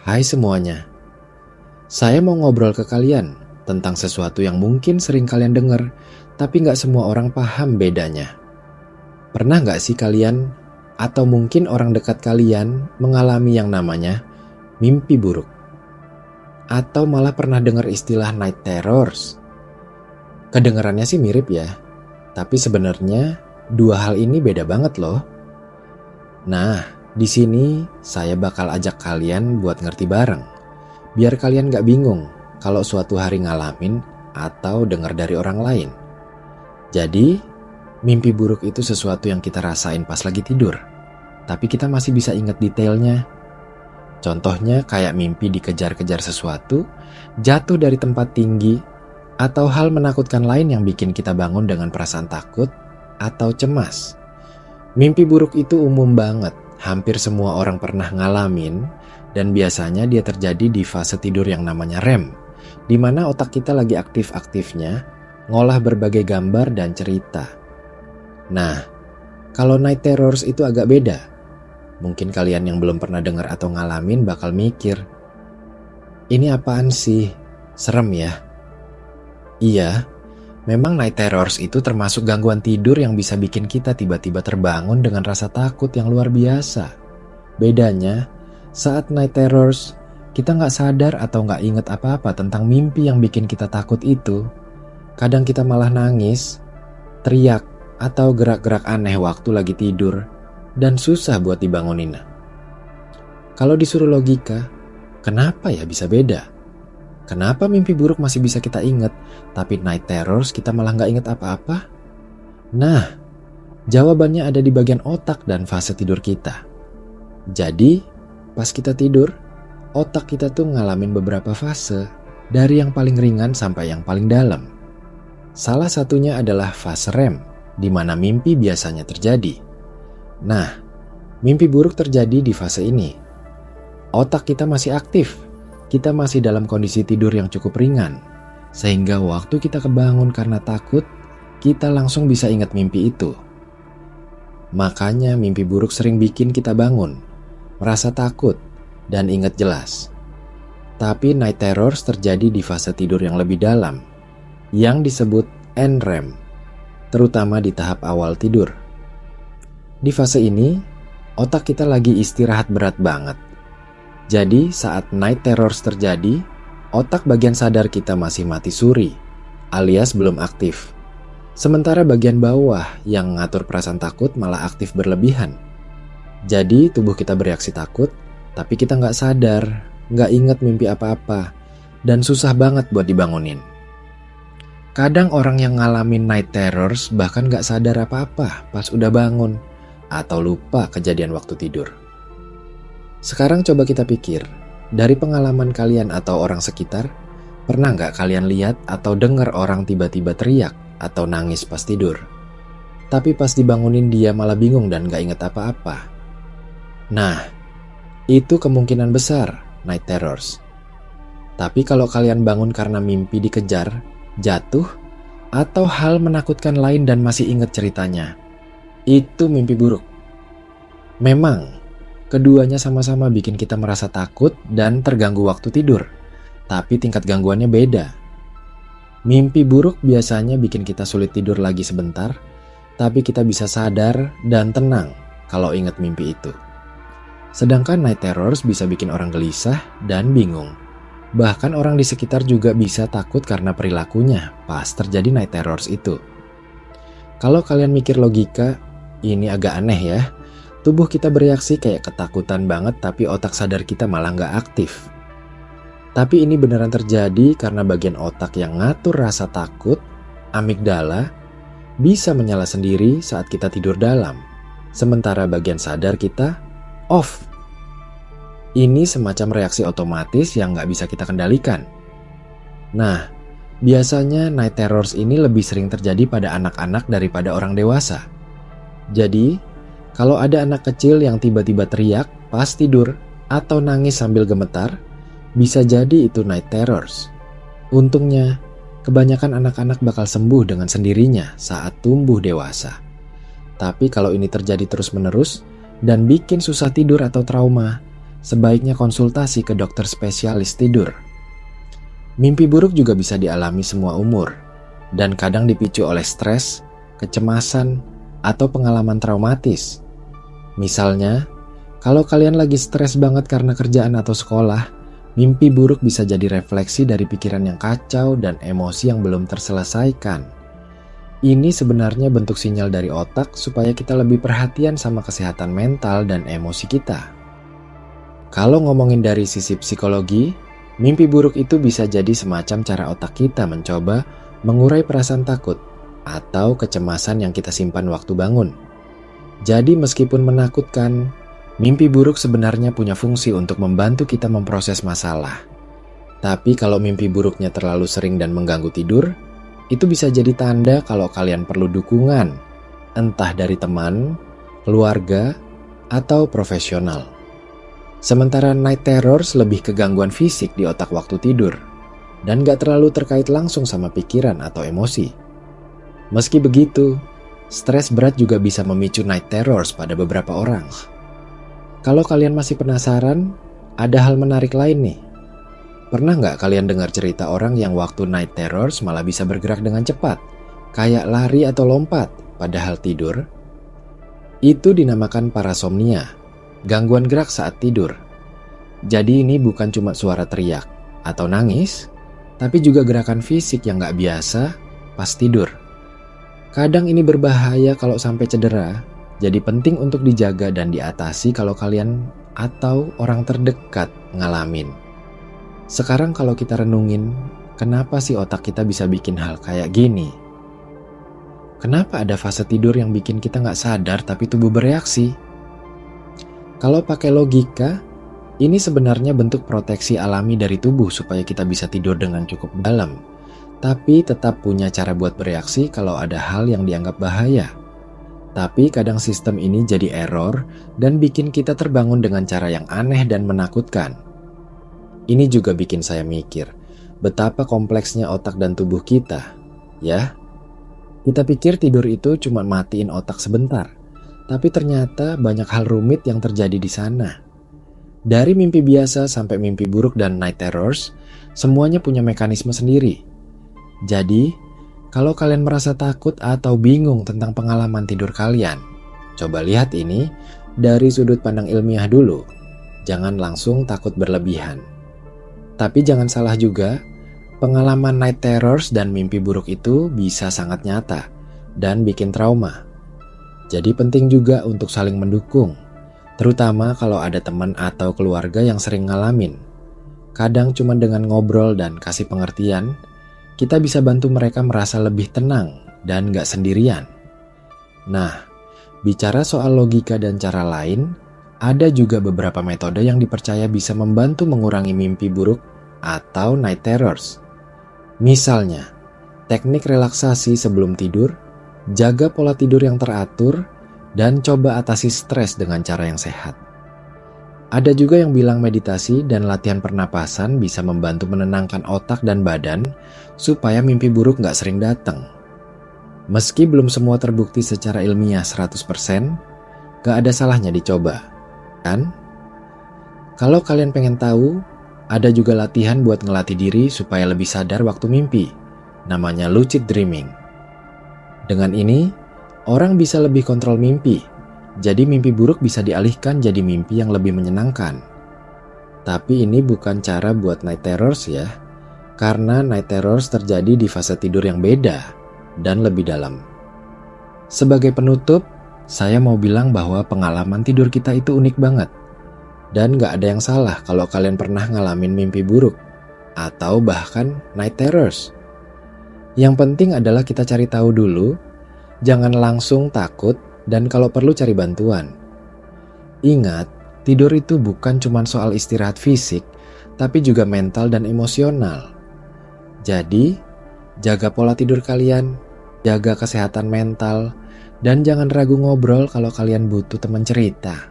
Hai semuanya, saya mau ngobrol ke kalian tentang sesuatu yang mungkin sering kalian dengar, tapi nggak semua orang paham bedanya. Pernah nggak sih kalian, atau mungkin orang dekat kalian, mengalami yang namanya mimpi buruk? Atau malah pernah dengar istilah night terrors? Kedengarannya sih mirip ya, tapi sebenarnya dua hal ini beda banget loh. Nah, di sini saya bakal ajak kalian buat ngerti bareng. Biar kalian gak bingung kalau suatu hari ngalamin atau dengar dari orang lain. Jadi, mimpi buruk itu sesuatu yang kita rasain pas lagi tidur. Tapi kita masih bisa ingat detailnya. Contohnya kayak mimpi dikejar-kejar sesuatu, jatuh dari tempat tinggi, atau hal menakutkan lain yang bikin kita bangun dengan perasaan takut atau cemas. Mimpi buruk itu umum banget. Hampir semua orang pernah ngalamin, dan biasanya dia terjadi di fase tidur yang namanya REM, di mana otak kita lagi aktif-aktifnya ngolah berbagai gambar dan cerita. Nah, kalau night terrors itu agak beda. Mungkin kalian yang belum pernah dengar atau ngalamin bakal mikir, ini apaan sih? Serem ya? Iya, memang night terrors itu termasuk gangguan tidur yang bisa bikin kita tiba-tiba terbangun dengan rasa takut yang luar biasa. Bedanya, saat night terrors, kita nggak sadar atau nggak inget apa-apa tentang mimpi yang bikin kita takut itu. Kadang kita malah nangis, teriak, atau gerak-gerak aneh waktu lagi tidur, dan susah buat dibangunin. Kalau disuruh logika, kenapa ya bisa beda? Kenapa mimpi buruk masih bisa kita ingat, tapi night terrors kita malah nggak ingat apa-apa? Nah, jawabannya ada di bagian otak dan fase tidur kita. Jadi, pas kita tidur, otak kita tuh ngalamin beberapa fase, dari yang paling ringan sampai yang paling dalam. Salah satunya adalah fase REM, di mana mimpi biasanya terjadi. Nah, mimpi buruk terjadi di fase ini. Otak kita masih aktif. Kita masih dalam kondisi tidur yang cukup ringan, sehingga waktu kita kebangun karena takut, kita langsung bisa ingat mimpi itu. Makanya mimpi buruk sering bikin kita bangun, merasa takut, dan ingat jelas. Tapi night terrors terjadi di fase tidur yang lebih dalam, yang disebut NREM, terutama di tahap awal tidur. Di fase ini, otak kita lagi istirahat berat banget. Jadi saat night terrors terjadi, otak bagian sadar kita masih mati suri, alias belum aktif. Sementara bagian bawah yang ngatur perasaan takut malah aktif berlebihan. Jadi tubuh kita bereaksi takut, tapi kita nggak sadar, nggak inget mimpi apa-apa, dan susah banget buat dibangunin. Kadang orang yang ngalamin night terrors bahkan nggak sadar apa-apa pas udah bangun, atau lupa kejadian waktu tidur. Sekarang coba kita pikir, dari pengalaman kalian atau orang sekitar, pernah nggak kalian lihat atau dengar orang tiba-tiba teriak atau nangis pas tidur? Tapi pas dibangunin dia malah bingung dan nggak inget apa-apa. Nah, itu kemungkinan besar night terrors. Tapi kalau kalian bangun karena mimpi dikejar, jatuh, atau hal menakutkan lain dan masih inget ceritanya, itu mimpi buruk. Memang, keduanya sama-sama bikin kita merasa takut dan terganggu waktu tidur, tapi tingkat gangguannya beda. Mimpi buruk biasanya bikin kita sulit tidur lagi sebentar, tapi kita bisa sadar dan tenang kalau ingat mimpi itu. Sedangkan night terrors bisa bikin orang gelisah dan bingung. Bahkan orang di sekitar juga bisa takut karena perilakunya pas terjadi night terrors itu. Kalau kalian mikir logika, ini agak aneh ya. Tubuh kita bereaksi kayak ketakutan banget tapi otak sadar kita malah nggak aktif. Tapi ini beneran terjadi karena bagian otak yang ngatur rasa takut, amigdala, bisa menyala sendiri saat kita tidur dalam. Sementara bagian sadar kita off. Ini semacam reaksi otomatis yang nggak bisa kita kendalikan. Nah, biasanya night terrors ini lebih sering terjadi pada anak-anak daripada orang dewasa. Jadi, kalau ada anak kecil yang tiba-tiba teriak pas tidur atau nangis sambil gemetar, bisa jadi itu night terrors. Untungnya, kebanyakan anak-anak bakal sembuh dengan sendirinya saat tumbuh dewasa. Tapi kalau ini terjadi terus-menerus dan bikin susah tidur atau trauma, sebaiknya konsultasi ke dokter spesialis tidur. Mimpi buruk juga bisa dialami semua umur, dan kadang dipicu oleh stres, kecemasan, atau pengalaman traumatis. Misalnya, kalau kalian lagi stres banget karena kerjaan atau sekolah, mimpi buruk bisa jadi refleksi dari pikiran yang kacau dan emosi yang belum terselesaikan. Ini sebenarnya bentuk sinyal dari otak supaya kita lebih perhatian sama kesehatan mental dan emosi kita. Kalau ngomongin dari sisi psikologi, mimpi buruk itu bisa jadi semacam cara otak kita mencoba mengurai perasaan takut atau kecemasan yang kita simpan waktu bangun. Jadi meskipun menakutkan, mimpi buruk sebenarnya punya fungsi untuk membantu kita memproses masalah. Tapi kalau mimpi buruknya terlalu sering dan mengganggu tidur, itu bisa jadi tanda kalau kalian perlu dukungan, entah dari teman, keluarga, atau profesional. Sementara night terrors lebih ke gangguan fisik di otak waktu tidur, dan gak terlalu terkait langsung sama pikiran atau emosi. Meski begitu, stres berat juga bisa memicu night terrors pada beberapa orang. Kalau kalian masih penasaran, ada hal menarik lain nih. Pernah nggak kalian dengar cerita orang yang waktu night terrors malah bisa bergerak dengan cepat, kayak lari atau lompat, padahal tidur? Itu dinamakan parasomnia, gangguan gerak saat tidur. Jadi ini bukan cuma suara teriak atau nangis, tapi juga gerakan fisik yang nggak biasa pas tidur. Kadang ini berbahaya kalau sampai cedera, jadi penting untuk dijaga dan diatasi kalau kalian atau orang terdekat ngalamin. Sekarang kalau kita renungin, kenapa sih otak kita bisa bikin hal kayak gini? Kenapa ada fase tidur yang bikin kita nggak sadar tapi tubuh bereaksi? Kalau pakai logika, ini sebenarnya bentuk proteksi alami dari tubuh supaya kita bisa tidur dengan cukup dalam. Tapi tetap punya cara buat bereaksi kalau ada hal yang dianggap bahaya. Tapi kadang sistem ini jadi error dan bikin kita terbangun dengan cara yang aneh dan menakutkan. Ini juga bikin saya mikir, betapa kompleksnya otak dan tubuh kita, ya. Kita pikir tidur itu cuma matiin otak sebentar, tapi ternyata banyak hal rumit yang terjadi di sana. Dari mimpi biasa sampai mimpi buruk dan night terrors, semuanya punya mekanisme sendiri. Jadi, kalau kalian merasa takut atau bingung tentang pengalaman tidur kalian, coba lihat ini dari sudut pandang ilmiah dulu. Jangan langsung takut berlebihan. Tapi jangan salah juga, pengalaman night terrors dan mimpi buruk itu bisa sangat nyata dan bikin trauma. Jadi penting juga untuk saling mendukung, terutama kalau ada teman atau keluarga yang sering ngalamin. Kadang cuma dengan ngobrol dan kasih pengertian, kita bisa bantu mereka merasa lebih tenang dan gak sendirian. Nah, bicara soal logika dan cara lain, ada juga beberapa metode yang dipercaya bisa membantu mengurangi mimpi buruk atau night terrors. Misalnya, teknik relaksasi sebelum tidur, jaga pola tidur yang teratur, dan coba atasi stres dengan cara yang sehat. Ada juga yang bilang meditasi dan latihan pernapasan bisa membantu menenangkan otak dan badan supaya mimpi buruk gak sering datang. Meski belum semua terbukti secara ilmiah 100%, gak ada salahnya dicoba, kan? Kalau kalian pengen tahu, ada juga latihan buat ngelatih diri supaya lebih sadar waktu mimpi, namanya lucid dreaming. Dengan ini, orang bisa lebih kontrol mimpi. Jadi mimpi buruk bisa dialihkan jadi mimpi yang lebih menyenangkan. Tapi ini bukan cara buat night terrors ya, karena night terrors terjadi di fase tidur yang beda dan lebih dalam. Sebagai penutup, saya mau bilang bahwa pengalaman tidur kita itu unik banget. Dan gak ada yang salah kalau kalian pernah ngalamin mimpi buruk atau bahkan night terrors. Yang penting adalah kita cari tahu dulu, jangan langsung takut, dan kalau perlu cari bantuan. Ingat, tidur itu bukan cuma soal istirahat fisik, tapi juga mental dan emosional. Jadi, jaga pola tidur kalian, jaga kesehatan mental, dan jangan ragu ngobrol kalau kalian butuh teman cerita.